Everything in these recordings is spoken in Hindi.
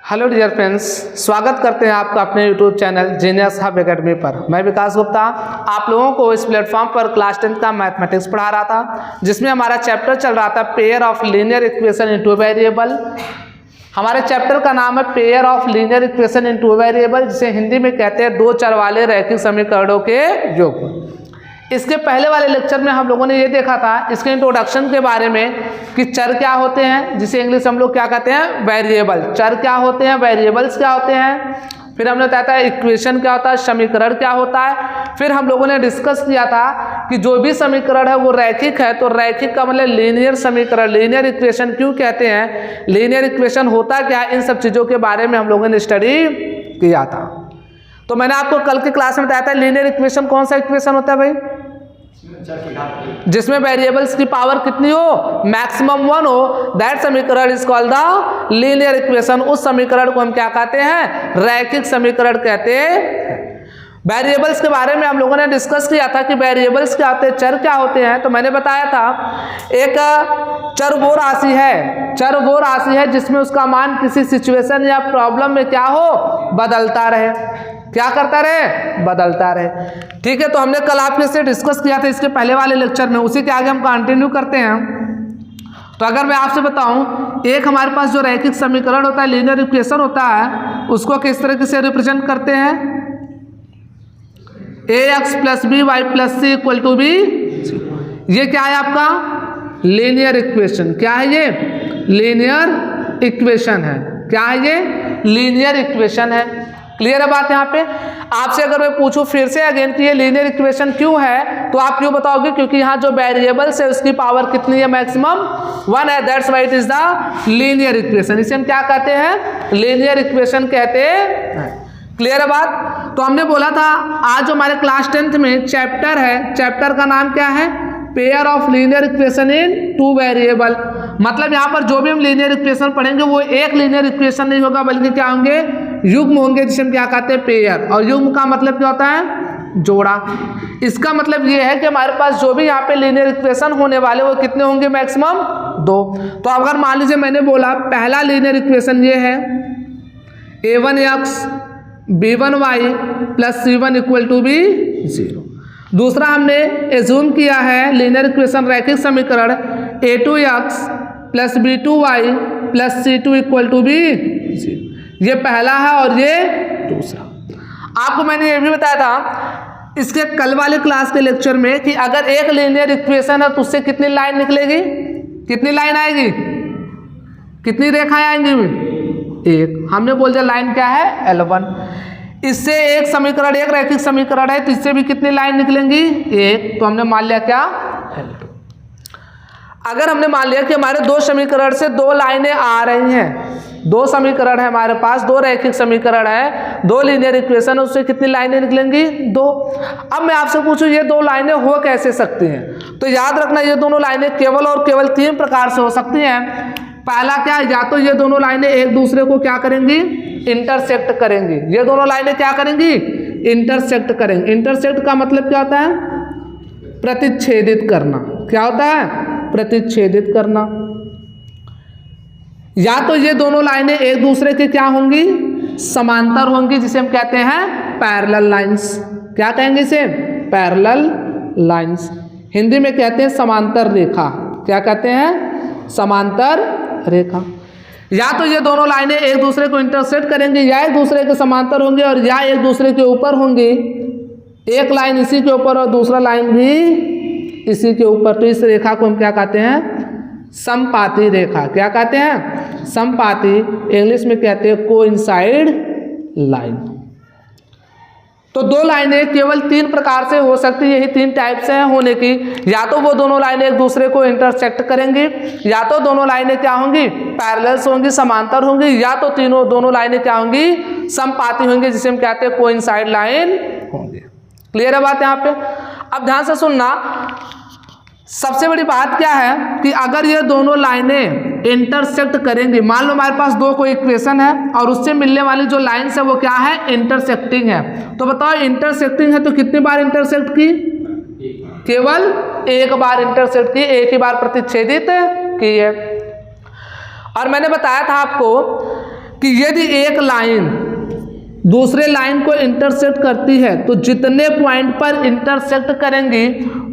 हेलो डियर फ्रेंड्स, स्वागत करते हैं आपका अपने YouTube channel genius hub academy पर। मैं विकास गुप्ता आप लोगों को इस प्लेटफॉर्म पर क्लास 10 का मैथमेटिक्स पढ़ा रहा था, जिसमें हमारा चैप्टर चल रहा था pair of linear equation in two variable. हमारे चैप्टर का नाम है pair of linear equation in two variable, जिसे हिंदी में कहते हैं दो चर वाले रैखिक समीकरणों के योग। इसके पहले वाले लेक्चर में हम लोगों ने ये देखा था इसके इंट्रोडक्शन के बारे में कि चर क्या होते हैं, जिसे इंग्लिश हम लोग क्या कहते हैं, वेरिएबल। चर क्या होते हैं, वेरिएबल्स क्या होते हैं। फिर हमने बताया था इक्वेशन क्या होता है, समीकरण क्या होता है। फिर हम लोगों ने डिस्कस किया था कि जो भी समीकरण है वो रैखिक है, तो रैखिक का मतलब लीनियर समीकरण, लीनियर इक्वेशन क्यों कहते हैं, लीनियर इक्वेशन होता क्या है, इन सब चीज़ों के बारे में हम लोगों ने स्टडी किया था। तो मैंने आपको कल की क्लास में बताया था लीनियर इक्वेशन कौन सा इक्वेशन होता है भाई, जिसमें वेरिएबल्स की पावर कितनी हो, मैक्सिमम 1 हो, दैट समीकरण is called the linear equation. उस समीकरण को हम क्या कहते हैं, रैखिक समीकरण कहते हैं। वेरिएबल्स के बारे में हम लोगों ने डिस्कस किया था कि वेरिएबल्स क्या होते हैं, चर क्या होते हैं। तो मैंने बताया था एक चर वो राशि है, चर वो राशि है जिसमें उसका मान किसी सिचुएशन या प्रॉब्लम में क्या हो, बदलता रहे। क्या करता रहे, बदलता रहे। ठीक है, तो हमने कल आपके से डिस्कस किया था इसके पहले वाले लेक्चर में, उसी के आगे हम कंटिन्यू करते हैं। तो अगर मैं आपसे बताऊं, एक हमारे पास जो रैखिक समीकरण होता है, लीनियर इक्वेशन होता है, उसको किस तरीके से रिप्रेजेंट करते हैं, ax + by + c = b। ये क्या है आपका लीनियर इक्वेशन। क्या है ये, लीनियर इक्वेशन है। क्या है ये, लीनियर इक्वेशन है। क्लियर है बात यहाँ पे। आपसे अगर मैं पूछूं फिर से अगेन कि ये लीनियर इक्वेशन क्यों है, तो आप क्यों बताओगे, क्योंकि यहाँ जो वेरिएबल्स है उसकी पावर कितनी है, मैक्सिमम 1 है, that's why it is the linear equation. इसे हम क्या कहते हैं, लीनियर इक्वेशन कहते हैं। क्लियर है बात। तो हमने बोला था आज जो हमारे क्लास 10th में चैप्टर है, चैप्टर का नाम क्या है, pair of linear equation in two variable. मतलब यहाँ पर जो भी हम लीनियर इक्वेशन पढ़ेंगे वो एक लीनियर इक्वेशन नहीं होगा, बल्कि क्या होंगे, युग्म होंगे, जिसे हम क्या कहते हैं, पेयर। और युग्म का मतलब क्या होता है, जोड़ा। इसका मतलब ये है कि हमारे पास जो भी यहाँ पे लीनियर इक्वेशन होने वाले वो कितने होंगे, मैक्सिमम 2। तो अगर मान लीजिए मैंने बोला पहला लीनियर इक्वेशन ये है a1x b1y + c1 = b 0। दूसरा हमने एज्यूम किया है लीनियर इक्वेशन रैखिक समीकरण a2x + b2y + c2 = b 0। ये पहला है और ये दूसरा। आपको मैंने ये भी बताया था इसके कल वाले क्लास के लेक्चर में कि अगर एक लीनियर इक्वेशन है तो उससे कितनी लाइन निकलेगी, कितनी लाइन आएगी, कितनी रेखाएं आएंगी, एक। हमने बोल दिया लाइन क्या है, L1। इससे एक समीकरण, एक रैखिक समीकरण है, तो इससे भी कितनी लाइन निकलेंगी, एक। तो हमने मान लिया क्या, L2। अगर हमने मान लिया कि हमारे दो समीकरण से दो लाइनें आ रही हैं, दो समीकरण है हमारे पास, दो रैखिक समीकरण है, दो लीनियर इक्वेशन, उससे कितनी लाइनें निकलेंगी, 2। अब मैं आपसे पूछूं ये दो लाइनें हो कैसे सकती हैं, तो याद रखना ये दोनों लाइनें केवल और केवल 3 प्रकार से हो सकती हैं। पहला क्या, या तो ये दोनों लाइनें एक दूसरे को क्या करेंगी, इंटरसेक्ट करेंगी। ये दोनों लाइनें क्या करेंगी, इंटरसेक्ट करेंगी। इंटरसेक्ट का मतलब क्या होता है, प्रतिच्छेदित करना। क्या होता है, प्रतिच्छेदित करना। या तो ये दोनों लाइनें एक दूसरे के क्या होंगी, समांतर होंगी, जिसे हम कहते हैं पैरेलल लाइंस। क्या कहेंगे इसे, पैरेलल लाइंस। हिंदी में कहते हैं समांतर रेखा। क्या कहते हैं, समांतर रेखा। या तो ये दोनों लाइनें एक दूसरे को इंटरसेक्ट करेंगी, या एक दूसरे के समांतर होंगे, और या एक दूसरे के ऊपर होंगी। एक लाइन इसी के ऊपर और दूसरा लाइन भी इसी के ऊपर। तो इस रेखा को हम क्या कहते हैं, समपाती रेखा। क्या कहते हैं, समपाती। इंग्लिश में कहते हैं कोइंसाइड लाइन। तो दो लाइनें केवल 3 प्रकार से हो सकती है, यही 3 टाइप्स हैं होने की। या तो वो दोनों लाइनें एक दूसरे को इंटरसेक्ट करेंगी, या तो दोनों लाइनें क्या होंगी, पैरेलल्स होंगी, समांतर होंगी, या तो दोनों लाइनें क्या होंगी, समपाती होंगी, जिसे हम कहते हैं कोइंसाइड लाइन होंगी। क्लियर है बात यहाँ पे। अब ध्यान से सुनना, सबसे बड़ी बात क्या है कि अगर ये दोनों लाइनें इंटरसेक्ट करेंगी, मान लो हमारे पास दो कोई इक्वेशन है और उससे मिलने वाली जो लाइन्स है वो क्या है, इंटरसेक्टिंग है। तो बताओ इंटरसेक्टिंग है तो कितनी बार इंटरसेक्ट की, केवल एक बार इंटरसेक्ट की, एक ही बार प्रतिच्छेदित की है। और मैंने बताया था आपको कि यदि एक लाइन दूसरे लाइन को इंटरसेक्ट करती है तो जितने पॉइंट पर इंटरसेक्ट करेंगी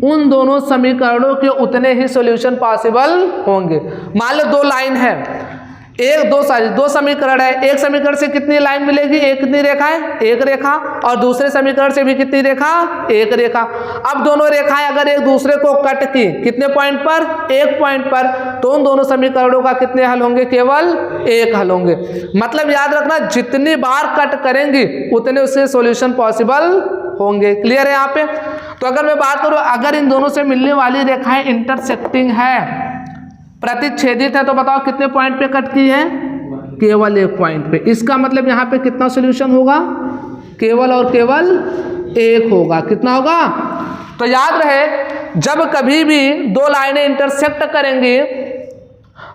उन दोनों समीकरणों के उतने ही सॉल्यूशन पॉसिबल होंगे। मान लो दो लाइन है, दो समीकरण है, एक समीकरण से कितनी लाइन मिलेगी, एक कितनी रेखा है, एक रेखा, और दूसरे समीकरण से भी कितनी रेखा, एक रेखा। अब दोनों रेखाएं अगर एक दूसरे को कट की कितने पॉइंट पर, एक पॉइंट पर, तो उन दोनों समीकरणों का कितने हल होंगे, केवल एक हल होंगे। मतलब याद रखना जितनी बार कट करेंगी उतने उसके सॉल्यूशन पॉसिबल होंगे। क्लियर है यहाँ पे। तो अगर मैं बात करूं, अगर इन दोनों से मिलने वाली रेखाएं इंटरसेक्टिंग है, प्रतिच्छेदित है, तो बताओ कितने पॉइंट पे कट की है, केवल एक पॉइंट पे। इसका मतलब यहाँ पे कितना सॉल्यूशन होगा, केवल और केवल एक होगा। कितना होगा, तो याद रहे जब कभी भी दो लाइनें इंटरसेक्ट करेंगी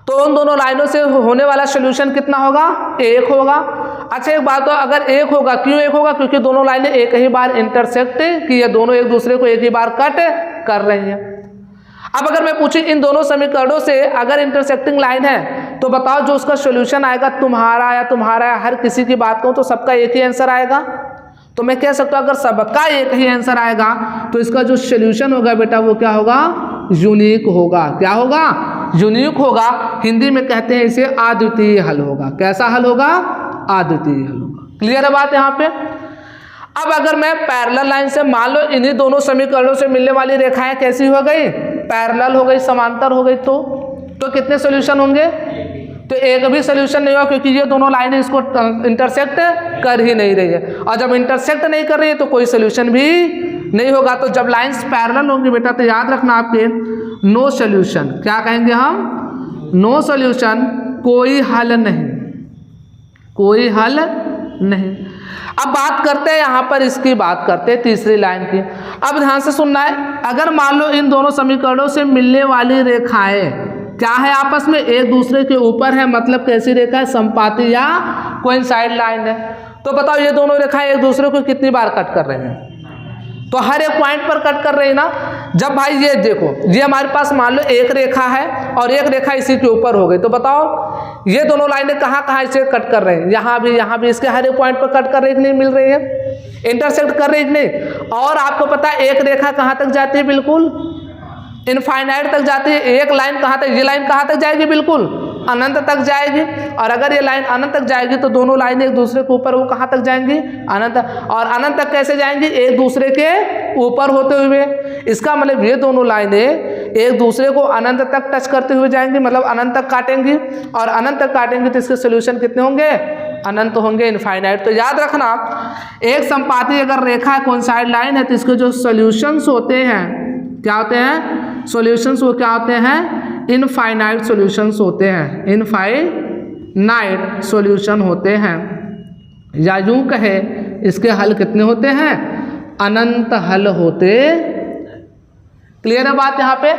तो उन दोनों लाइनों से होने वाला सॉल्यूशन कितना होगा, एक होगा। अच्छा एक बात, तो अगर एक होगा, क्यों एक होगा, क्योंकि दोनों लाइनें एक ही बार इंटरसेक्ट की है, दोनों एक दूसरे को एक ही बार कट कर रही हैं। अब अगर मैं पूछूं इन दोनों समीकरणों से अगर इंटरसेक्टिंग लाइन है तो बताओ जो उसका सॉल्यूशन आएगा, तुम्हारा या हर किसी की बात कहूं तो सबका एक ही आंसर आएगा। तो मैं कह सकता हूं अगर सबका एक ही आंसर आएगा तो इसका जो सॉल्यूशन होगा बेटा वो क्या होगा, यूनिक होगा। क्या होगा, यूनिक होगा। हिंदी में कहते हैं इसे अद्वितीय हल होगा। कैसा हल होगा, अद्वितीय हल होगा। क्लियर है बात यहाँ पे। अब अगर मैं पैरेलल लाइन से, मान लो इन्हीं दोनों समीकरणों से मिलने वाली रेखाएं कैसी हो गई, पैरेलल हो गई, समांतर हो गई, तो कितने सॉल्यूशन होंगे, तो एक भी सॉल्यूशन नहीं होगा, क्योंकि ये दोनों लाइनें इसको इंटरसेक्ट कर ही नहीं रही है, और जब इंटरसेक्ट नहीं कर रही है तो कोई सॉल्यूशन भी नहीं होगा। तो जब लाइंस पैरेलल होंगी बेटा तो याद रखना आपके नो सॉल्यूशन। क्या कहेंगे हम, नो सॉल्यूशन, कोई हल नहीं, कोई हल नहीं। अब बात करते हैं यहाँ पर, इसकी बात करते हैं तीसरी लाइन की। अब ध्यान से सुनना है, अगर मान लो इन दोनों समीकरणों से मिलने वाली रेखाएं क्या है, आपस में एक दूसरे के ऊपर है, मतलब कैसी रेखा है, संपाती या कोइंसाइड लाइन है। तो बताओ ये दोनों रेखाएं एक दूसरे को कितनी बार कट कर रहे हैं, तो हर एक पॉइंट पर कट कर रही है ना। जब भाई ये देखो, ये हमारे पास मान लो एक रेखा है और एक रेखा इसी के ऊपर हो गई, तो बताओ ये दोनों लाइनें कहाँ कहाँ इसे कट कर रहे हैं, यहाँ भी इसके हर एक पॉइंट पर कट कर रही कि नहीं, मिल रही है, इंटरसेक्ट कर रही कि नहीं। और आपको पता है एक रेखा कहाँ तक जाती है, बिल्कुल इनफाइनाइट तक जाती है। एक लाइन कहाँ तक, ये लाइन कहाँ तक जाएगी, बिल्कुल अनंत तक जाएगी। और अगर ये लाइन अनंत तक जाएगी तो दोनों लाइनें एक दूसरे के ऊपर वो कहाँ तक जाएंगी, अनंत। और अनंत तक कैसे जाएंगी, एक दूसरे के ऊपर होते हुए। इसका मतलब ये दोनों लाइनें एक दूसरे को अनंत तक टच करते हुए जाएंगी, मतलब अनंत तक काटेंगी, और अनंत तक काटेंगी तो इसके सोल्यूशन कितने होंगे, अनंत होंगे, इनफाइनाइट। तो याद रखना एक संपाती अगर रेखा कोइंसाइड लाइन है तो इसके जो सोल्यूशंस होते हैं क्या होते हैं, सॉल्यूशंस वो क्या होते हैं, इनफाइनाइट सॉल्यूशंस होते हैं, इनफाइनाइट सॉल्यूशन होते हैं। या यूं कहे इसके हल कितने होते हैं, अनंत हल होते। क्लियर है बात यहाँ पे।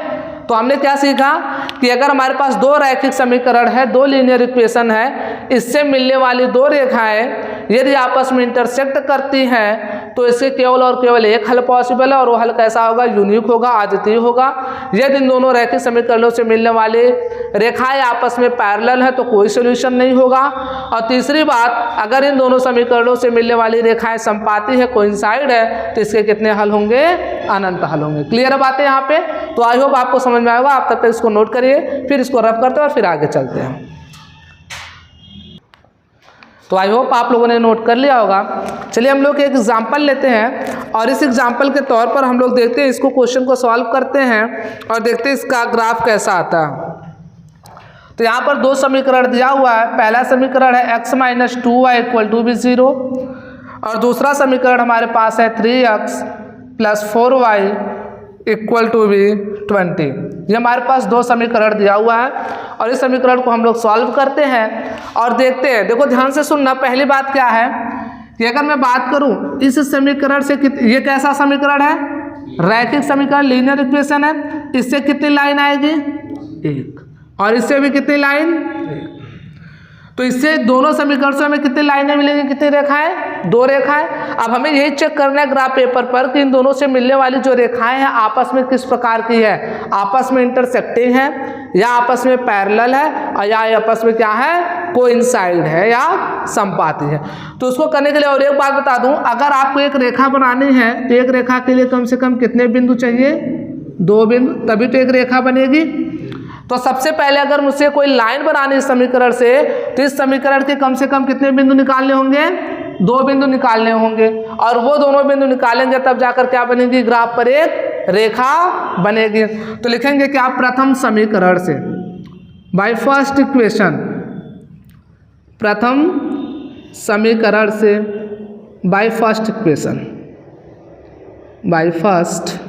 तो हमने क्या सीखा कि अगर हमारे पास दो रैखिक समीकरण है, दो लीनियर इक्वेशन है, इससे मिलने वाली दो रेखाएं यदि आपस में इंटरसेक्ट करती हैं तो इससे केवल और केवल एक हल पॉसिबल है, और वो हल कैसा होगा, यूनिक होगा, अद्वितीय होगा। यदि इन दोनों रैखिक समीकरणों से मिलने वाली रेखाएं आपस में पैरेलल है तो कोई सोल्यूशन नहीं होगा। और तीसरी बात, अगर इन दोनों समीकरणों से मिलने वाली रेखाएं संपाती है, कोइंसाइड है, तो इसके कितने हल होंगे, अनंत हल होंगे। क्लियर बात है यहाँ पे। तो आई होप आपको समझ में आएगा। आप तब तक इसको नोट करिए, फिर इसको रफ करते हैं और फिर आगे चलते हैं। तो आई होप आप लोगों ने नोट कर लिया होगा। चलिए हम लोग एक एग्जाम्पल लेते हैं और इस एग्जाम्पल के तौर पर हम लोग देखते हैं, इसको क्वेश्चन को सॉल्व करते हैं और देखते हैं इसका ग्राफ कैसा आता है। तो यहाँ पर दो समीकरण दिया हुआ है। पहला समीकरण है x - 2y = भी 0, और दूसरा समीकरण हमारे पास है 3x + 4y = भी 20। ये हमारे पास दो समीकरण दिया हुआ है और इस समीकरण को हम लोग सॉल्व करते हैं और देखते हैं। देखो ध्यान से सुनना, पहली बात क्या है कि अगर मैं बात करूं इस समीकरण से, ये कैसा समीकरण है, रैखिक समीकरण, लीनियर इक्वेशन है। इससे कितनी लाइन आएगी, एक, और इससे भी कितनी लाइन, एक। तो इससे दोनों समीकरण से हमें कितनी लाइनें मिलेंगी, कितनी रेखाएं, दो रेखाएं। अब हमें यही चेक करना है ग्राफ पेपर पर कि इन दोनों से मिलने वाली जो रेखाएं हैं आपस में किस प्रकार की है, आपस में इंटरसेक्टिंग है या आपस में पैरेलल है और या आपस में क्या है, कोइंसाइड है या संपाती है। तो उसको करने के लिए और एक बात बता दूं, अगर आपको एक रेखा बनानी है तो एक रेखा के लिए कम से कम कितने बिंदु चाहिए, 2 बिंदु, तभी तो एक रेखा बनेगी। तो सबसे पहले अगर मुझसे कोई लाइन बनानी है समीकरण से तो इस समीकरण के कम से कम कितने बिंदु निकालने होंगे, 2 बिंदु निकालने होंगे और वो दोनों बिंदु निकालेंगे तब जाकर क्या बनेगी, ग्राफ पर एक रेखा बनेगी। तो लिखेंगे क्या, प्रथम समीकरण से, बाय फर्स्ट इक्वेशन, प्रथम समीकरण से by first equation, by first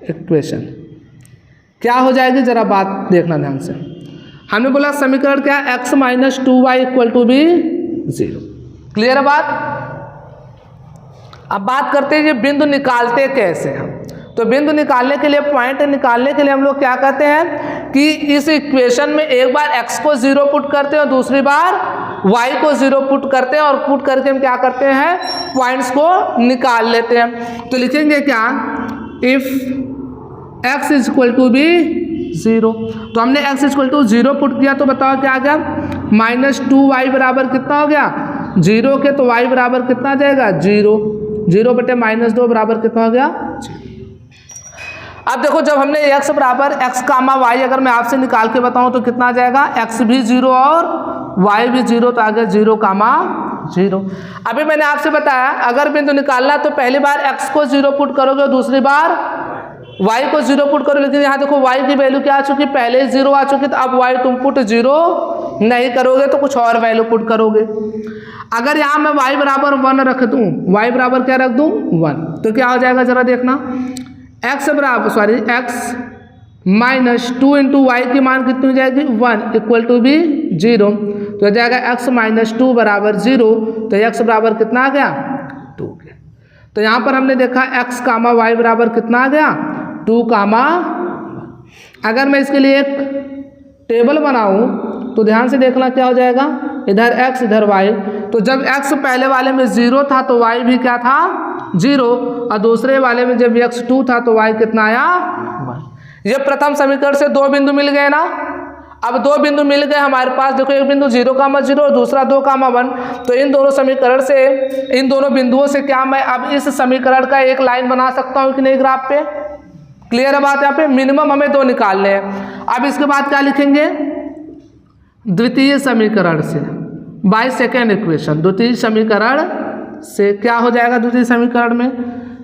equation क्या हो जाएगी, जरा बात देखना ध्यान से। हमने बोला समीकरण क्या, x minus 2y equal to be 0। Clear है बात। अब बात करते हैं ये बिंदु निकालते कैसे हम। तो बिंदु निकालने के लिए, पॉइंट निकालने के लिए हम लोग क्या करते हैं कि इस इक्वेशन में एक बार x को 0 पुट करते हैं और दूसरी बार y को 0 पुट करते हैं और पुट करके हम क्या करते हैं, पॉइंट्स को निकाल लेते हैं। तो लिखेंगे क्या, if x is equal to be 0। तो हमने x इक्वल टू 0 पुट किया तो बताओ क्या आ गया, माइनस 2y बराबर कितना हो गया, 0 के, तो y बराबर कितना आ जाएगा, 0, 0 बटे माइनस 2 बराबर कितना हो गया। अब देखो जब हमने x बराबर x कामा y अगर मैं आपसे निकाल के बताऊं तो कितना आ जाएगा, x भी 0 और y भी 0, तो आ गया 0 कामा 0। अभी मैंने आपसे बताया अगर बिंदु निकालना तो पहली बार x को 0 पुट करोगे और दूसरी बार y को 0 पुट करो, लेकिन यहाँ देखो y की वैल्यू क्या आ चुकी, पहले 0 आ चुकी, तो अब y तुम पुट 0 नहीं करोगे तो कुछ और वैल्यू पुट करोगे। अगर यहाँ मैं y बराबर 1 रख दूँ, y बराबर क्या रख दूँ, 1, तो क्या हो जाएगा जरा देखना, x बराबर x माइनस 2 इंटू वाई की मान कितनी हो जाएगी, 1 इक्वल टू बी 0। तो हो जाएगा x माइनस 2 बराबर 0, तो x बराबर कितना आ गया, 2 के। तो यहाँ पर हमने देखा x कामा y बराबर कितना आ गया, 2 कामा। अगर मैं इसके लिए एक टेबल बनाऊं तो ध्यान से देखना क्या हो जाएगा, इधर x इधर y। तो जब x पहले वाले में 0 था तो y भी क्या था, 0, और दूसरे वाले में जब x 2 था तो y कितना आया, 1। ये प्रथम समीकरण से 2 बिंदु मिल गए ना। अब 2 बिंदु मिल गए हमारे पास, देखो एक बिंदु 0 कामा 0 और दूसरा 2 कामा 1। तो इन दोनों समीकरण से, इन दोनों बिंदुओं से क्या मैं अब इस समीकरण का एक लाइन बना सकता हूँ कि नहीं ग्राफ पे। क्लियर है बात। यहाँ पे मिनिमम हमें 2 निकालने हैं। अब इसके बाद क्या लिखेंगे, द्वितीय समीकरण से, बाय सेकेंड इक्वेशन, द्वितीय समीकरण से क्या हो जाएगा, द्वितीय समीकरण में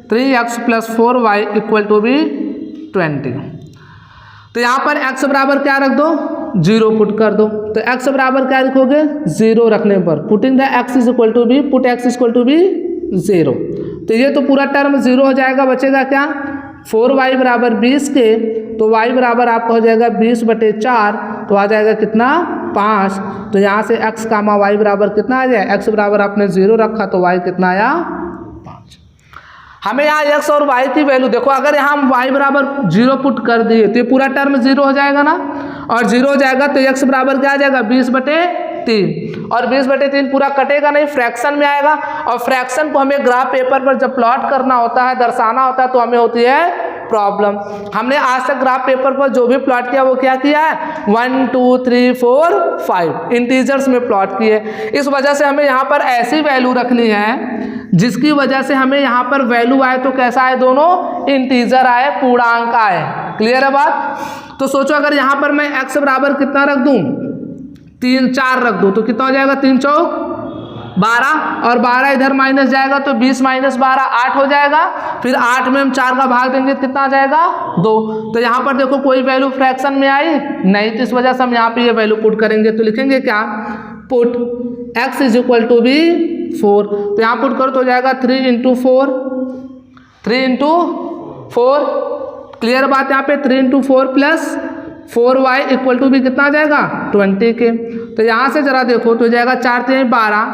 3x plus 4y equal to B 20। तो यहाँ पर x बराबर क्या रख दो, 0 पुट कर दो। तो x बराबर क्या लिखोगे, 0 रखने पर putting the x is equal to be, put x is equal to be 0। तो ये तो पूरा टर्म 0 हो जाएगा, बचेगा क्या, 4y बराबर 20 के, तो y बराबर आपका हो जाएगा 20/4, तो आ जाएगा कितना, 5। तो यहाँ से x कामा y बराबर कितना आ जाए, x बराबर आपने 0 रखा तो y कितना आया, 5। हमें यहाँ x और y की वैल्यू देखो, अगर यहाँ हम y बराबर 0 पुट कर दिए तो ये पूरा टर्म 0 हो जाएगा ना, और 0 हो जाएगा तो x बराबर क्या आ जाएगा, 20/3, और 20/3 पूरा कटेगा नहीं, फ्रैक्शन में आएगा। और फ्रैक्शन को हमें ग्राफ पेपर पर जब प्लॉट करना होता है, दर्शाना होता है, तो हमें होती है प्रॉब्लम। हमने आज तक ग्राफ पेपर पर जो भी प्लॉट किया वो क्या किया है, 1 2 3 4 5 इंटीजर्स में प्लॉट किए। इस वजह से हमें यहाँ पर ऐसी वैल्यू रखनी है जिसकी वजह से हमें यहाँ पर वैल्यू आए तो कैसा आए, दोनों इंटीजर आए, पूर्णांक आए। क्लियर है बात। तो सोचो अगर यहाँ पर मैं x बराबर कितना रख दूँ, 4 रख दूँ, तो कितना हो जाएगा, 3 चौक 12, और 12 इधर माइनस जाएगा तो 20 माइनस 12 8 हो जाएगा। फिर 8 में हम 4 का भाग देंगे तो कितना आ जाएगा, 2। तो यहाँ पर देखो कोई वैल्यू फ्रैक्शन में आई नहीं, तो इस वजह से हम यहाँ पे ये वैल्यू पुट करेंगे। तो लिखेंगे क्या, put x is equal to be 4। तो यहाँ पुट करो तो हो जाएगा 3 × 4, 3 × 4। क्लियर बात। यहाँ पे 3 × 4 प्लस 4y इक्वल टू भी कितना आ जाएगा, 20 के। तो यहाँ से जरा देखो तो हो जाएगा 4 3 12,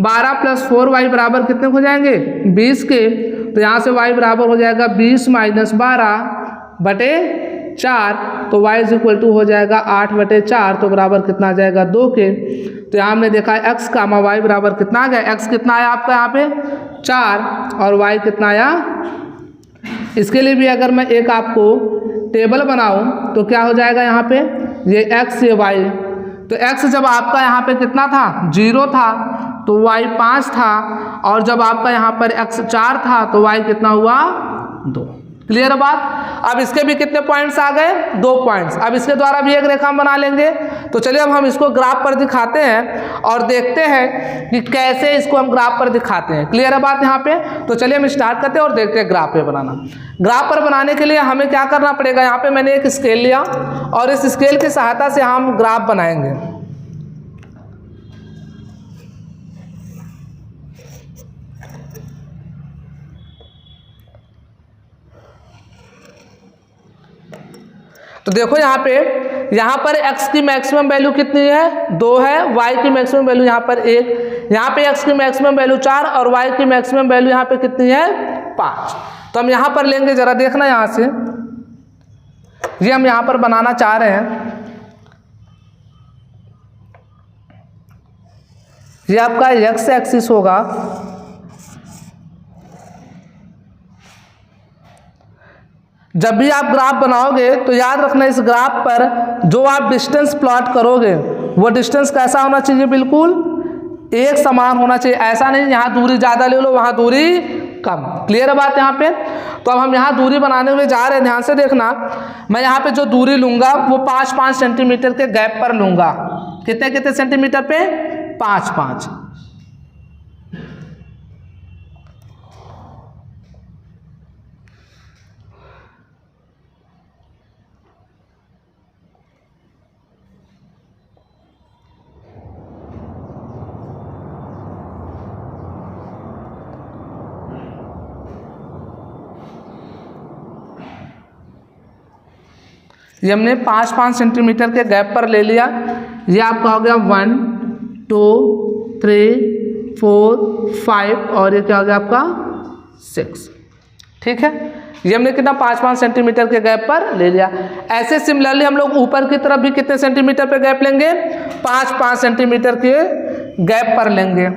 12 प्लस 4y बराबर कितने हो जाएंगे, 20 के। तो यहाँ से y बराबर हो जाएगा 20 माइनस 12/4, तो y इज इक्वल टू हो जाएगा 8/4, तो बराबर कितना आ जाएगा, 2 के। तो यहाँ हमने देखा x कामा y बराबर कितना आ गया, x कितना आया आपका यहाँ पे 4 और y कितना आया। इसके लिए भी अगर मैं एक आपको टेबल बनाऊं तो क्या हो जाएगा यहाँ पे, ये x ये y, तो x जब आपका यहाँ पे कितना था 0 था तो y 5 था, और जब आपका यहाँ पर x 4 था तो y कितना हुआ 2। क्लियर है बात। अब इसके भी कितने पॉइंट्स आ गए, 2 पॉइंट्स। अब इसके द्वारा भी एक रेखा हम बना लेंगे। तो चलिए अब हम इसको ग्राफ पर दिखाते हैं और देखते हैं कि कैसे इसको हम ग्राफ पर दिखाते हैं। क्लियर है बात यहाँ पे। तो चलिए हम स्टार्ट करते हैं और देखते हैं ग्राफ पे बनाना। ग्राफ पर बनाने के लिए हमें क्या करना पड़ेगा, यहाँ पे मैंने एक स्केल लिया और इस स्केल की सहायता से हम ग्राफ बनाएंगे। तो देखो यहाँ पर x की मैक्सिमम वैल्यू कितनी है 2 है, y की मैक्सिमम वैल्यू यहाँ पर 1, यहाँ पे x की मैक्सिमम वैल्यू 4 और y की मैक्सिमम वैल्यू यहाँ पे कितनी है 5। तो हम यहाँ पर लेंगे, जरा देखना यहाँ से, ये हम यहाँ पर बनाना चाह रहे हैं। ये आपका x एक्सिस होगा, जब भी आप ग्राफ बनाओगे तो याद रखना इस ग्राफ पर जो आप डिस्टेंस प्लॉट करोगे वो डिस्टेंस कैसा होना चाहिए, बिल्कुल एक समान होना चाहिए। ऐसा नहीं यहाँ दूरी ज़्यादा ले लो वहाँ दूरी कम। क्लियर है बात यहाँ पे। तो अब हम यहाँ दूरी बनाने में जा रहे हैं, ध्यान से देखना। मैं यहाँ पे जो दूरी लूँगा वो 5-5 सेंटीमीटर के गैप पर लूँगा। कितने कितने सेंटीमीटर पे, 5-5। ये हमने 5-5 सेंटीमीटर के गैप पर ले लिया। ये आपका हो गया 1 2 3 4 5 और ये क्या हो गया आपका 6। ठीक है, ये हमने कितना 5-5 सेंटीमीटर के गैप पर ले लिया। ऐसे सिमिलरली हम लोग ऊपर की तरफ भी कितने सेंटीमीटर पे गैप लेंगे, 5-5 सेंटीमीटर के गैप पर लेंगे।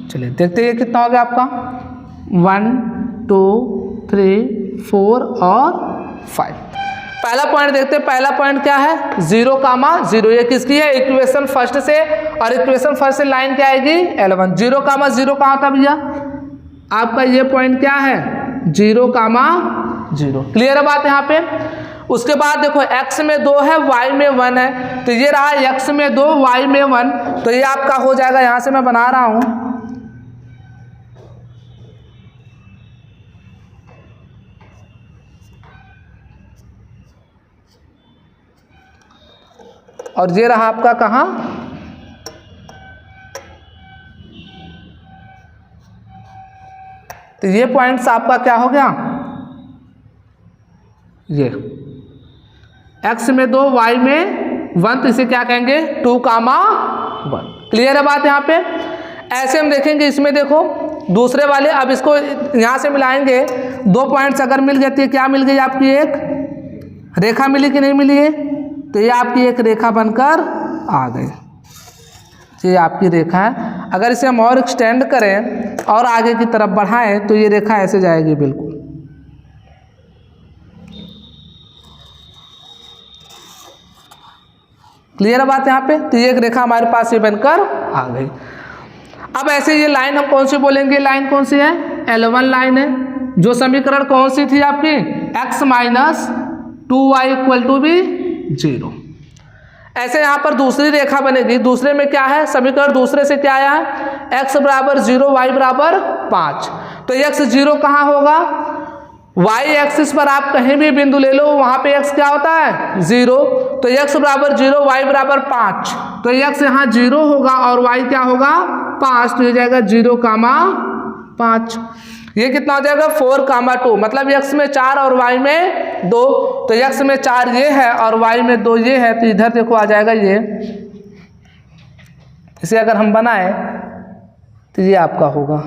चलिए देखते हैं कितना हो गया आपका 1 2 3 4 और 5। पहला पॉइंट देखते हैं। पहला पॉइंट क्या है, 0,0। ये किसकी है, इक्वेशन फर्स्ट से, और इक्वेशन फर्स्ट से लाइन क्या आएगी L1। 0,0 कहाँ था भैया, आपका ये पॉइंट क्या है 0,0। क्लियर है बात यहाँ पे। उसके बाद देखो x में 2 है, y में 1 है, तो ये रहा x में 2 y में 1, तो ये आपका हो जाएगा, यहाँ से मैं बना रहा हूँ और ये रहा आपका कहाँ, तो ये पॉइंट्स आपका क्या हो गया, ये x में 2 y में 1, तो इसे क्या कहेंगे 2,1। क्लियर है बात यहाँ पे। ऐसे हम देखेंगे इसमें, देखो दूसरे वाले, अब इसको यहाँ से मिलाएंगे, 2 पॉइंट्स अगर मिल गए तो क्या मिल गई आपकी, एक रेखा मिली कि नहीं मिली है, तो ये आपकी एक रेखा बनकर आ गई। ये आपकी रेखा है। अगर इसे हम और एक्सटेंड करें और आगे की तरफ बढ़ाएं तो ये रेखा ऐसे जाएगी बिल्कुल। क्लियर है बात यहाँ पे। तो ये एक रेखा हमारे पास ये बनकर आ गई। अब ऐसे ये लाइन हम कौन सी बोलेंगे, लाइन कौन सी है, L1 लाइन है। जो समीकरण कौन सी थी आपकी, x minus 2y equal to भी 0। ऐसे यहाँ पर दूसरी रेखा बनेगी। दूसरे में क्या है, समीकरण दूसरे से क्या आया है, x बराबर 0 y बराबर 5। तो x 0 कहाँ होगा, y एक्सिस पर आप कहीं भी बिंदु ले लो, वहाँ पे x क्या होता है 0। तो x बराबर 0 y बराबर 5, तो x यहाँ 0 होगा और y क्या होगा 5, तो ये जाएगा 0,5। ये कितना हो जाएगा 4, 2, मतलब x में 4 और y में 2, तो x में 4 ये है और y में 2 ये है, तो इधर देखो आ जाएगा ये, इसे अगर हम बनाए तो ये आपका होगा।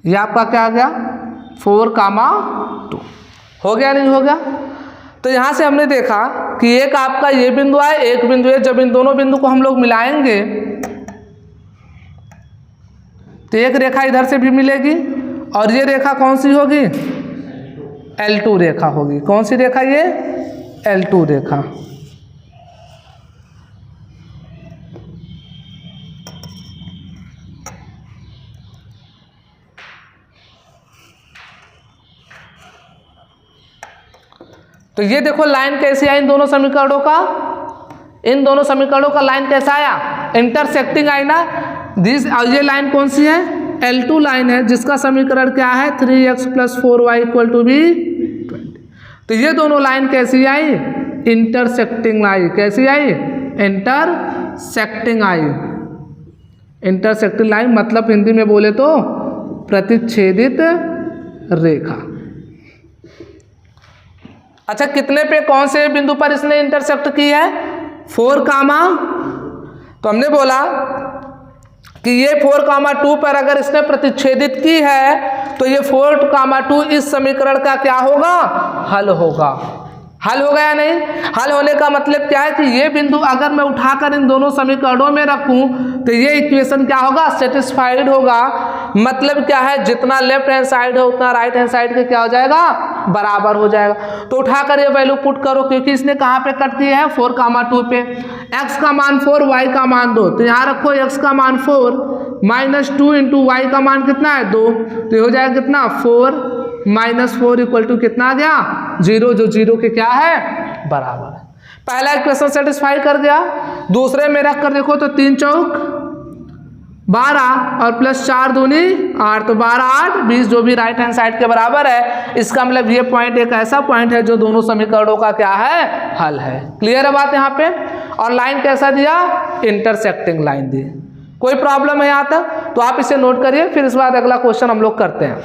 ये आपका क्या आ गया 4, 2 हो गया नहीं हो गया। तो यहाँ से हमने देखा कि एक आपका ये बिंदु है, एक बिंदु है, जब इन दोनों बिंदु को हम लोग मिलाएंगे तो एक रेखा इधर से भी मिलेगी और ये रेखा कौन सी होगी L2 रेखा होगी। कौन सी रेखा ये L2 रेखा। तो ये देखो लाइन कैसी आई इन दोनों समीकरणों का, इन दोनों समीकरणों का लाइन कैसा आया इंटरसेक्टिंग आई ना। दिस और ये लाइन कौन सी है L2 लाइन है, जिसका समीकरण क्या है 3x + 4y = b 20। तो ये दोनों लाइन कैसी आई इंटरसेक्टिंग आई। कैसी आई इंटरसेक्टिंग आई। इंटरसेक्टिंग लाइन मतलब हिंदी में बोले तो प्रतिच्छेदित रेखा। अच्छा कितने पे कौन से बिंदु पर इसने इंटरसेक्ट की है 4, तो हमने बोला कि ये 4, 2 पर अगर इसने प्रतिच्छेदित की है तो ये 4, 2 इस समीकरण का क्या होगा हल होगा। हल हो गया नहीं। हल होने का मतलब क्या है कि ये बिंदु अगर मैं उठाकर इन दोनों समीकरणों में रखूं तो ये इक्वेशन क्या होगा सेटिस्फाइड होगा। मतलब क्या है जितना लेफ्ट हैंड साइड है उतना राइट हैंड साइड के क्या हो जाएगा बराबर हो जाएगा। तो उठाकर ये वैल्यू पुट करो, क्योंकि इसने कहाँ पे कट किया है 4, 2 पे। x का मान 4 y का मान 2, तो यहाँ रखो x का मान 4 -2 × y का मान कितना है 2, तो ये हो जाएगा कितना 4 - 4 = कितना आ गया 0, जो 0 के क्या है बराबर है। पहला इक्वेशन सेटिस्फाई कर गया। दूसरे में रख कर देखो तो 3 चौक 12 और +4 दूनी 8, तो 12, 8, 20 जो भी राइट हैंड साइड के बराबर है। इसका मतलब ये पॉइंट एक ऐसा पॉइंट है जो दोनों समीकरणों का क्या है हल है। क्लियर है बात यहाँ पे। और लाइन कैसा दिया इंटरसेक्टिंग लाइन दी। कोई प्रॉब्लम है यहाँ तक तो आप इसे नोट करिए, फिर इस बाद अगला क्वेश्चन हम लोग करते हैं।